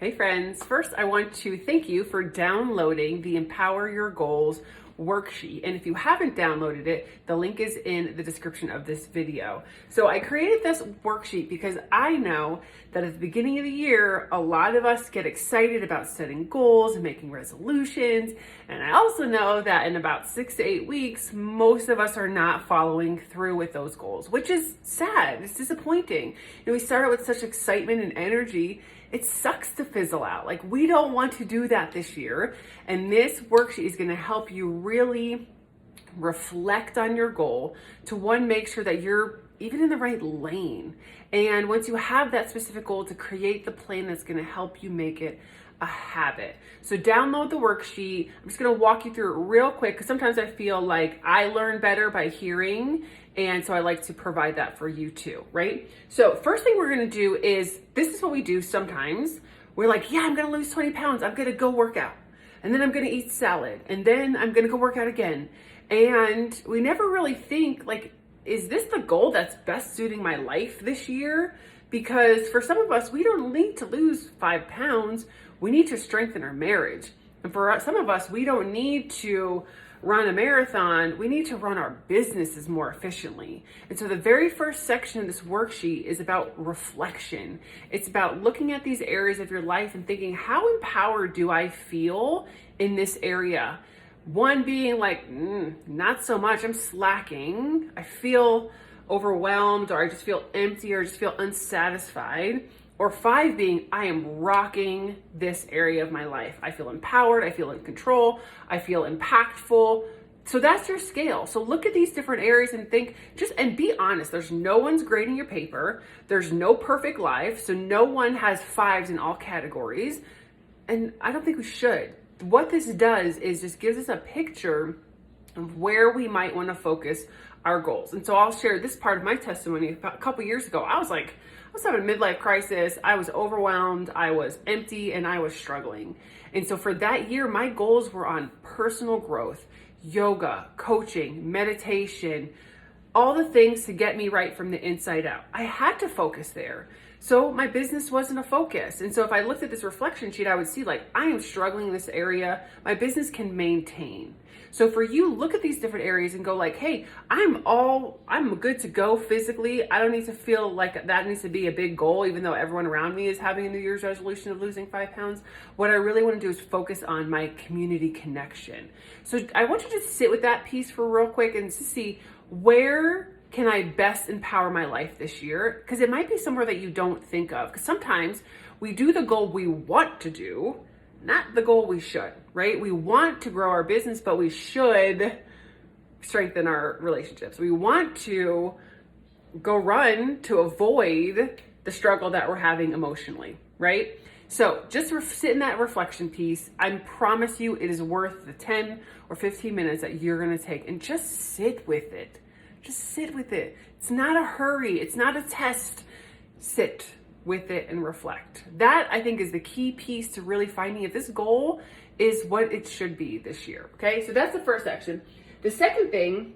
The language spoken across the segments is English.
Hey friends, first I want to thank you for downloading the Empower Your Goals worksheet. And if you haven't downloaded it, the link is in the description of this video. So I created this worksheet because I know that at the beginning of the year, a lot of us get excited about setting goals and making resolutions. And I also know that in about 6 to 8 weeks, most of us are not following through with those goals, which is sad. It's disappointing. We start out with such excitement and energy. It sucks to fizzle out. Like, we don't want to do that this year. And this worksheet is going to help you really reflect on your goal to make sure that you're even in the right lane. And once you have that specific goal, to create the plan that's going to help you make it a habit. So download the worksheet. I'm just going to walk you through it real quick because sometimes I feel like I learn better by hearing. And so I like to provide that for you too, right? So first thing we're going to do is, this is what we do sometimes. We're like, yeah, I'm going to lose 20 pounds. I'm going to go work out. And then I'm going to eat salad. And then I'm going to go work out again. And we never really think, like, is this the goal that's best suiting my life this year? Because for some of us, we don't need to lose 5 pounds. We need to strengthen our marriage. And for some of us, we don't need to run a marathon. We need to run our businesses more efficiently. And so the very first section of this worksheet is about reflection. It's about looking at these areas of your life and thinking, how empowered do I feel in this area? One being like, not so much, I'm slacking. I feel overwhelmed, or I just feel empty, or just feel unsatisfied. Or 5 being, I am rocking this area of my life. I feel empowered, I feel in control, I feel impactful. So that's your scale. So look at these different areas and think, and be honest. There's no one's grading your paper. There's no perfect life. So no one has 5s in all categories. And I don't think we should. What this does is just gives us a picture of where we might want to focus our goals. And so I'll share this part of my testimony. A couple years ago, I was having a midlife crisis. I was overwhelmed, I was empty, and I was struggling. And so for that year, my goals were on personal growth, yoga, coaching, meditation, all the things to get me right from the inside out. I had to focus there. So my business wasn't a focus. And so if I looked at this reflection sheet, I would see, like, I am struggling in this area. My business can maintain. So for you, look at these different areas and go like, hey, I'm good to go physically. I don't need to feel like that needs to be a big goal, even though everyone around me is having a New Year's resolution of losing 5 pounds. What I really want to do is focus on my community connection. So I want you to sit with that piece for real quick and to see, where can I best empower my life this year? Because it might be somewhere that you don't think of. Because sometimes we do the goal we want to do, not the goal we should, right? We want to grow our business, but we should strengthen our relationships. We want to go run to avoid the struggle that we're having emotionally, right? So just sit in that reflection piece. I promise you it is worth the 10 or 15 minutes that you're going to take, and just sit with it. Just sit with it. It's not a hurry. It's not a test. Sit with it and reflect. That, I think, is the key piece to really finding if this goal is what it should be this year. Okay, so that's the first section. The second thing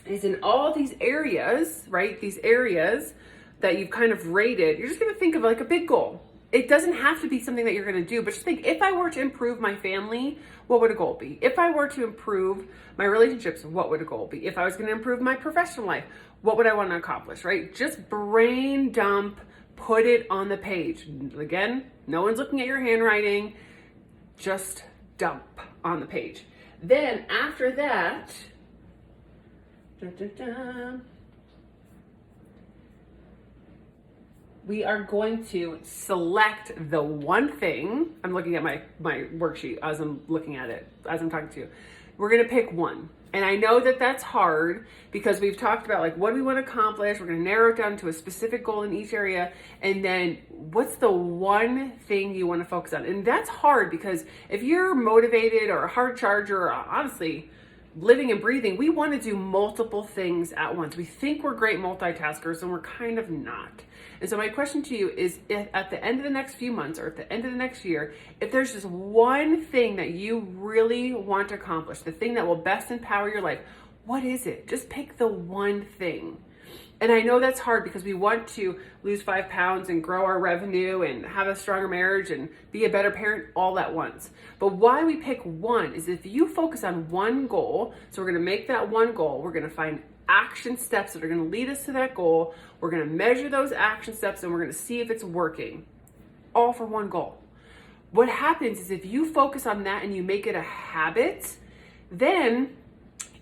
is, in all these areas, right? These areas that you've kind of rated, you're just going to think of like a big goal. It doesn't have to be something that you're going to do, but just think, if I were to improve my family, what would a goal be? If I were to improve my relationships, what would a goal be? If I was going to improve my professional life, what would I want to accomplish, right? Just brain dump, put it on the page. Again, no one's looking at your handwriting, just dump on the page. Then after that, we are going to select the one thing. I'm looking at my worksheet as I'm looking at it, as I'm talking to you. We're going to pick one. And I know that that's hard because we've talked about, like, what do we want to accomplish? We're going to narrow it down to a specific goal in each area. And then what's the one thing you want to focus on? And that's hard because if you're motivated or a hard charger, or honestly, living and breathing, we want to do multiple things at once. We think we're great multitaskers and we're kind of not. And so my question to you is, if at the end of the next few months or at the end of the next year, if there's just one thing that you really want to accomplish, the thing that will best empower your life, what is it? Just pick the one thing. And I know that's hard because we want to lose 5 pounds and grow our revenue and have a stronger marriage and be a better parent all at once. But why we pick one is if you focus on one goal, so we're gonna make that one goal, we're gonna find action steps that are gonna lead us to that goal, we're gonna measure those action steps, and we're gonna see if it's working, all for one goal. What happens is if you focus on that and you make it a habit, then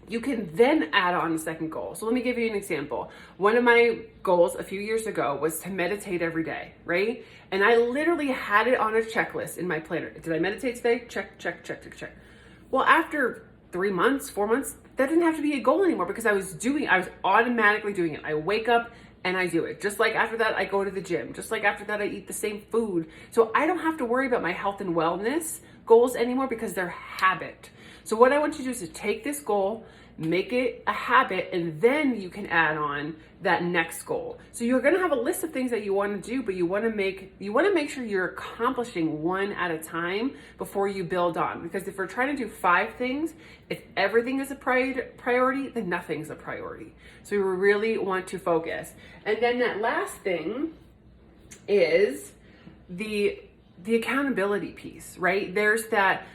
you can then add on a second goal. So let me give you an example. One of my goals a few years ago was to meditate every day, right? And I literally had it on a checklist in my planner. Did I meditate today? Check, check, check, check, check. Well, after 3 months, 4 months, that didn't have to be a goal anymore because I was automatically doing it. I wake up and I do it. Just like after that, I go to the gym. Just like after that, I eat the same food. So I don't have to worry about my health and wellness goals anymore because they're habit. So what I want you to do is to take this goal, make it a habit, and then you can add on that next goal. So you're gonna have a list of things that you wanna do, but you wanna make sure you're accomplishing one at a time before you build on. Because if we're trying to do 5 things, if everything is a priority, then nothing's a priority. So we really want to focus. And then that last thing is the accountability piece, right? There's that,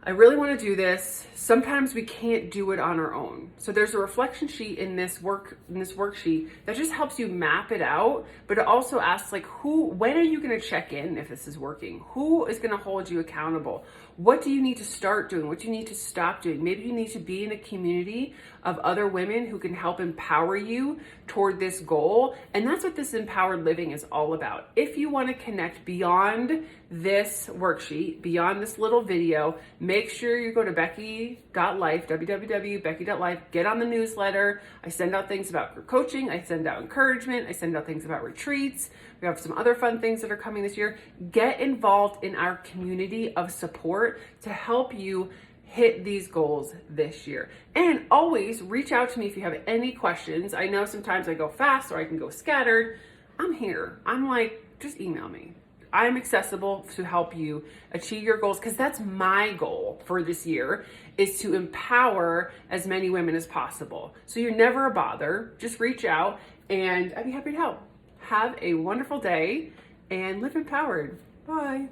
I really want to do this. Sometimes we can't do it on our own. So there's a reflection sheet in this worksheet that just helps you map it out, but it also asks like when are you going to check in if this is working? Who is going to hold you accountable? What do you need to start doing? What do you need to stop doing? Maybe you need to be in a community of other women who can help empower you toward this goal. And that's what this empowered living is all about. If you want to connect beyond this worksheet, beyond this little video, make sure you go to Becky.life, www.becky.life, get on the newsletter. I send out things about group coaching. I send out encouragement. I send out things about retreats. We have some other fun things that are coming this year. Get involved in our community of support to help you hit these goals this year. And always reach out to me if you have any questions. I know sometimes I go fast or I can go scattered. I'm here. I'm like, just email me. I'm accessible to help you achieve your goals because that's my goal for this year is to empower as many women as possible. So you're never a bother. Just reach out and I'd be happy to help. Have a wonderful day and live empowered. Bye.